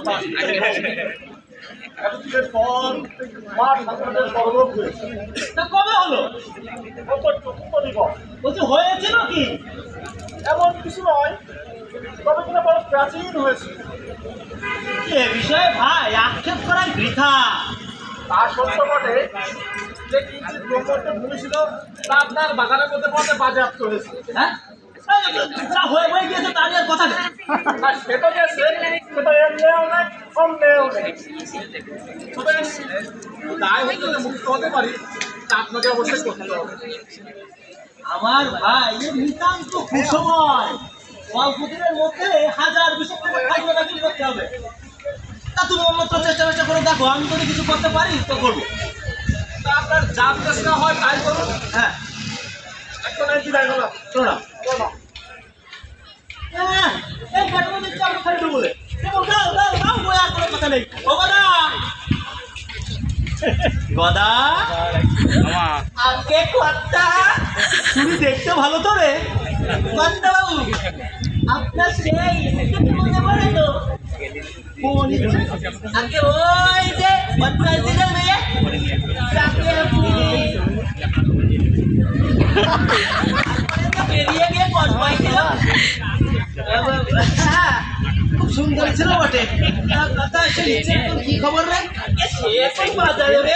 কথা। এতদিনের পর মার ঠাকুরের পরলোক হয়েছে। তা কবে হলো? কত চতুর্থ দিবস। বলছি হয়েছিল কি? এমন কিছু নয়, তবে কিনা বড় প্রাচীন হয়েছে। এ বিষয়ে ভাই আক্ষেপ করাই বৃথা। তা সত্য বটে যে কিঞ্চিত ব্রহ্মত্ব ভূমি ছিল তা আপনার বাগানের মধ্যে পড়তে বাজেয়াপ্ত হয়েছে। হ্যাঁ, যা হয়ে গিয়েছে তার আর কথা নেই। আর সেটা গেছে, সেটা এর নেও নেই, কম নেও নেই। তবে দায় হতে যদি মুক্ত হতে পারি তা আপনাকে অবশ্যই করতে হবে। আমার ভাই এ নিতান্ত কুসময়। অল্প দিনের মধ্যে হাজার বিশেষ খাদ্য দাখিল করতে হবে। তা তুমি অন্যত্র চেষ্টা করে দেখো, আমি যদি কিছু করতে পারি তো করবো। তা আপনার যা চেষ্টা হয় তাই করুন। হ্যাঁ, এখন আর বিদায় হলাম। শোনো চলো। এই ঘটনা দিচ্ছি আমরা খাইতে বলে দাও বই আর কোনো কথা নেই। ও গদা, গদা আগে কথা তুমি দেখতে ভালো তো রে গদা বাবু। আপনার সেই মনে পড়ে তো আগে ওই যে পঞ্চায়েতের মেয়ে তাকে আপনি বেরিয়ে গিয়ে কসবাই ছিল। খুব সুন্দর ছিল বটে। কথা সে কি খবর রে? সে বাজারে রে।